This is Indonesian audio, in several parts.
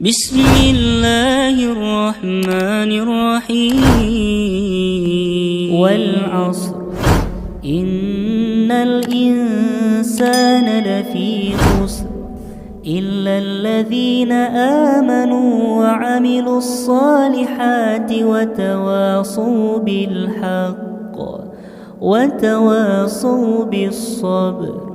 بسم الله الرحمن الرحيم والعصر إن الإنسان لفي خسر إلا الذين آمنوا وعملوا الصالحات وتواصوا بالحق وتواصوا بالصبر.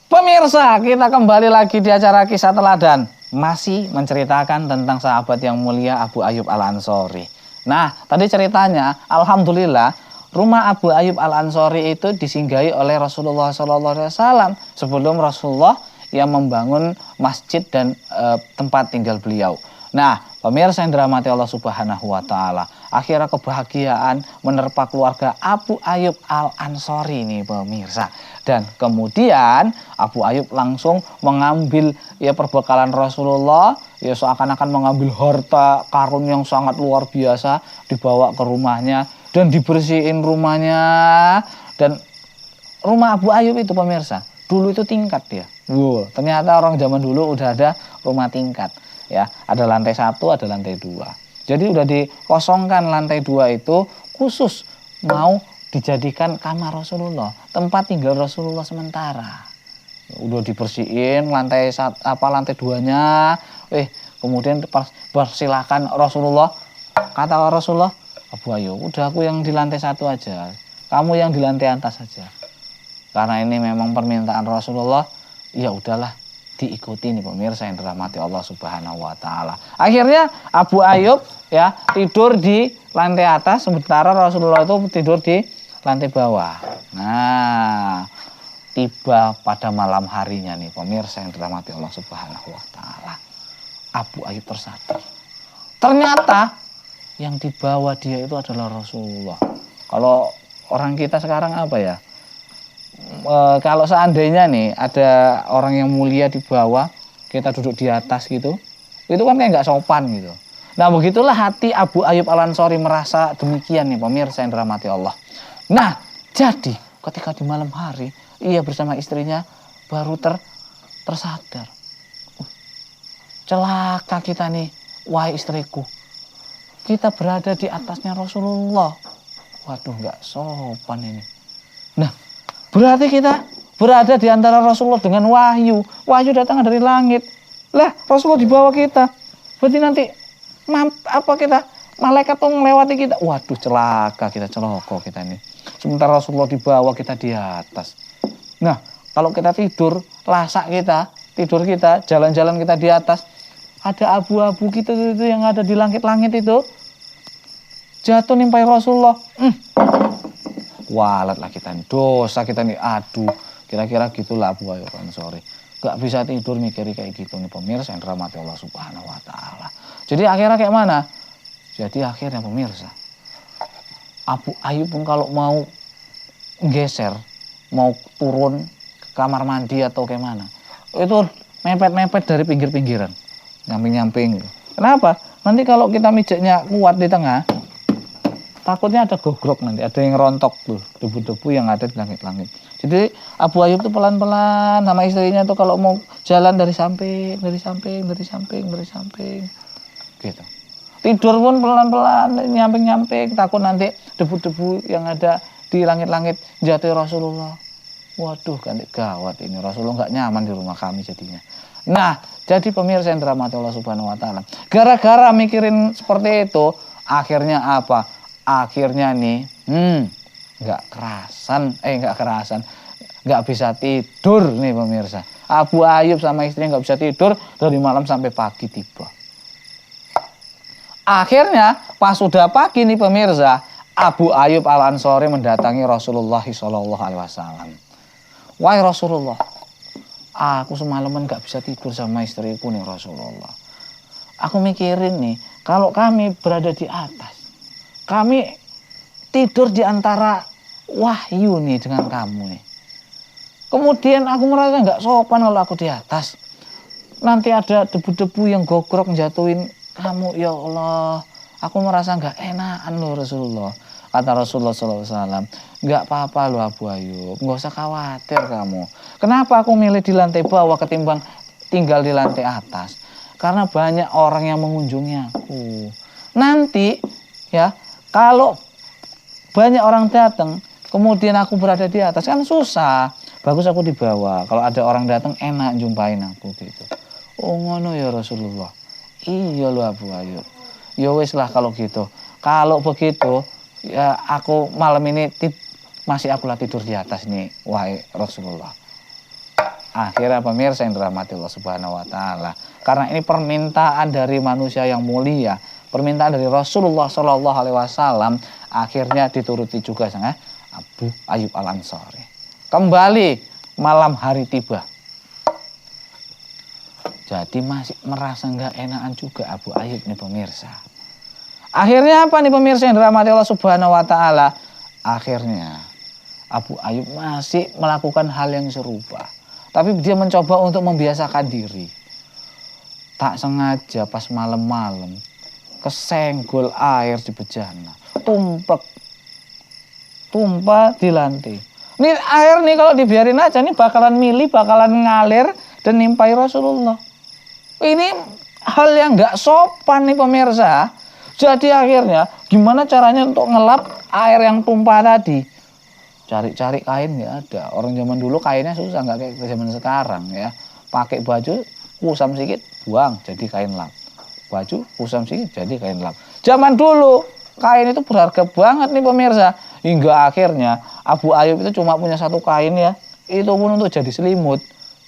Pemirsa, kita kembali lagi di acara Kisah Teladan, masih menceritakan tentang sahabat yang mulia Abu Ayyub Al-Ansori. Nah, tadi ceritanya, alhamdulillah, rumah Abu Ayyub Al-Ansori itu disinggahi oleh Rasulullah SAW sebelum Rasulullah yang membangun masjid dan tempat tinggal beliau. Nah, pemirsa yang dirahmati Allah Subhanahu wa Ta'ala, akhirnya kebahagiaan menerpa keluarga Abu Ayyub Al-Ansori ini, pemirsa. Dan kemudian Abu Ayyub langsung mengambil perbekalan Rasulullah, seakan-akan mengambil harta karun yang sangat luar biasa, dibawa ke rumahnya dan dibersihin rumahnya. Dan rumah Abu Ayyub itu, pemirsa, dulu itu tingkat dia. Wow, ternyata orang zaman dulu udah ada rumah tingkat. Ya, ada lantai 1, ada lantai 2. Jadi udah dikosongkan lantai 2 itu khusus mau dijadikan kamar Rasulullah, tempat tinggal Rasulullah sementara. Udah dibersihin lantai 2-nya. Kemudian persilakan Rasulullah. Kata Rasulullah, Abu Ayyub, udah aku yang di lantai 1 aja, kamu yang di lantai atas saja. Karena ini memang permintaan Rasulullah, ya udahlah, diikuti nih pemirsa yang dirahmati Allah Subhanahu wa Ta'ala. Akhirnya Abu Ayyub tidur di lantai atas, sementara Rasulullah itu tidur di lantai bawah. Nah, tiba pada malam harinya nih pemirsa yang dirahmati Allah Subhanahu wa Ta'ala, Abu Ayyub tersadar. Ternyata yang dibawa dia itu adalah Rasulullah. Kalau orang kita sekarang apa ya? Kalau seandainya nih ada orang yang mulia di bawah, kita duduk di atas gitu, itu kan kayak nggak sopan gitu. Nah, begitulah hati Abu Ayyub Al-Ansori merasa demikian nih pemirsa yang dirahmati Allah. Nah, jadi ketika di malam hari ia bersama istrinya baru tersadar. Celaka kita nih, wahai istriku. Kita berada di atasnya Rasulullah. Waduh, nggak sopan ini. Nah, berarti kita berada di antara Rasulullah dengan wahyu. Wahyu datang dari langit. Lah, Rasulullah di bawah kita. Berarti nanti malaikat tuh melewati kita. Waduh, celaka kita, celoko kita ini. Sementara Rasulullah di bawah, kita di atas. Nah, kalau kita tidur, lasak kita, tidur kita, jalan-jalan kita di atas, ada abu-abu kita itu yang ada di langit-langit itu jatuh nimpai Rasulullah. Walat lah kita nih, dosa kita nih, aduh, kira-kira gitulah Abu Ayyub Al-Ansori. Gak bisa tidur mikiri kayak gitu nih pemirsa yang dirahmati Allah Subhanahu wa Ta'ala. Jadi akhirnya kayak mana? Jadi akhirnya pemirsa, Abu Ayyub pun kalau mau geser, mau turun ke kamar mandi atau kayak mana, itu mepet-mepet dari pinggir-pinggiran, nyamping-nyamping gitu. Kenapa? Nanti kalau kita mijaknya kuat di tengah, takutnya ada gogrok, nanti ada yang rontok tuh, debu-debu yang ada di langit-langit. Jadi Abu Ayyub tuh pelan-pelan sama istrinya tuh kalau mau jalan dari samping gitu. Tidur pun pelan-pelan, nyamping-nyamping, takut nanti debu-debu yang ada di langit-langit jatuh Rasulullah. Waduh, kan gawat ini, Rasulullah nggak nyaman di rumah kami jadinya. Nah, jadi pemirsa yang dirahmati Allah Subhanahu wa Ta'ala, gara-gara mikirin seperti itu, akhirnya apa? Akhirnya nih, nggak bisa tidur nih pemirsa. Abu Ayyub sama istrinya nggak bisa tidur dari malam sampai pagi tiba. Akhirnya pas sudah pagi nih pemirsa, Abu Ayyub Al-Ansori mendatangi Rasulullah SAW. Wahai Rasulullah, aku semalaman gak bisa tidur sama istriku nih Rasulullah. Aku mikirin nih, kalau kami berada di atas, kami tidur di antara wahyu nih dengan kamu nih. Kemudian aku merasa nggak sopan kalau aku di atas. Nanti ada debu-debu yang gogrok jatuhin kamu, ya Allah. Aku merasa nggak enakan loh Rasulullah. Kata Rasulullah SAW, nggak apa-apa loh Abu Ayyub, nggak usah khawatir kamu. Kenapa aku milih di lantai bawah ketimbang tinggal di lantai atas? Karena banyak orang yang mengunjungi aku. Nanti ya, kalau banyak orang datang, kemudian aku berada di atas kan susah. Bagus aku di bawah. Kalau ada orang datang enak jumpain aku gitu. Oh ngono ya Rasulullah. Iya loh Abu Ayyub. Ya wis lah kalau gitu. Kalau begitu ya aku malam ini masih akulah tidur di atas nih wahai Rasulullah. Akhirnya pemirsa yang dirahmati Allah Subhanahu wa taala. Karena ini permintaan dari manusia yang mulia, permintaan dari Rasulullah Shallallahu alaihi wasallam, akhirnya dituruti juga sama Abu Ayyub Al-Ansari. Kembali malam hari tiba. Jadi masih merasa nggak enakan juga Abu Ayyub nih pemirsa. Akhirnya apa nih pemirsa yang dirahmati Allah Subhanahu wa taala? Akhirnya Abu Ayyub masih melakukan hal yang serupa. Tapi dia mencoba untuk membiasakan diri. Tak sengaja pas malam-malam kesenggol air di bejana. Tumpah di lantai. Ini air nih kalau dibiarin aja nih bakalan milih, bakalan ngalir dan nimpai Rasulullah. Ini hal yang nggak sopan nih pemirsa. Jadi akhirnya gimana caranya untuk ngelap air yang tumpah tadi? Cari-cari kain nggak ada. Orang zaman dulu kainnya susah, nggak kayak zaman sekarang ya. Pakai baju kusam sedikit buang jadi kain lap. Baju kusam sedikit jadi kain lap. Zaman dulu kain itu berharga banget nih pemirsa. Hingga akhirnya Abu Ayyub itu cuma punya satu kain ya. Itu pun untuk jadi selimut.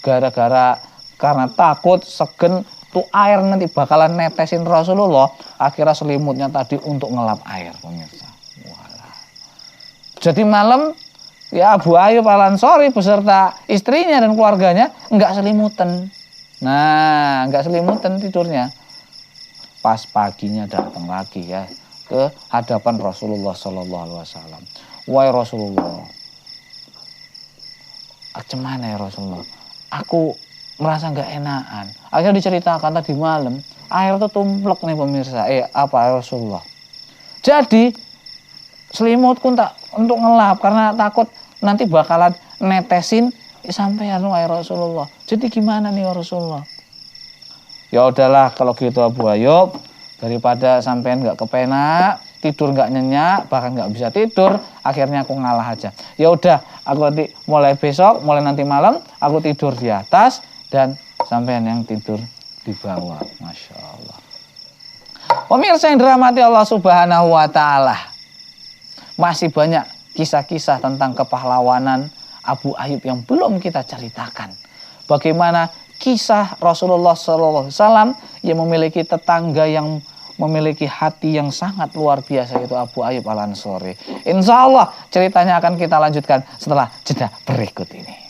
Karena takut segen tuh air nanti bakalan netesin Rasulullah. Akhirnya selimutnya tadi untuk ngelap air pemirsa. Walah. Jadi malam ya Abu Ayyub Al-Ansari beserta istrinya dan keluarganya enggak selimutan. Nah, enggak selimutan tidurnya. Pas paginya datang lagi ya ke hadapan Rasulullah Sallallahu Alaihi Wasallam. Wahai Rasulullah, gimana ya Rasulullah? Aku merasa nggak enakan. Akhirnya diceritakan tadi malam air itu tumplek nih pemirsa. Rasulullah. Jadi selimutku tak untuk ngelap karena takut nanti bakalan netesin sampean wahai Rasulullah. Jadi gimana nih Rasulullah? Ya udahlah kalau gitu Abu Ayyub, daripada sampean nggak kepenak, tidur nggak nyenyak, bahkan nggak bisa tidur, akhirnya aku ngalah aja. Ya udah, aku nanti mulai besok, mulai nanti malam, aku tidur di atas dan sampean yang tidur di bawah. Masya Allah. Pemirsa yang dirahmati Allah Subhanahu wa taala. Masih banyak kisah-kisah tentang kepahlawanan Abu Ayyub yang belum kita ceritakan. Bagaimana kisah Rasulullah SAW yang memiliki tetangga yang memiliki hati yang sangat luar biasa, yaitu Abu Ayyub Al-Ansari. Insya Allah ceritanya akan kita lanjutkan setelah jeda berikut ini.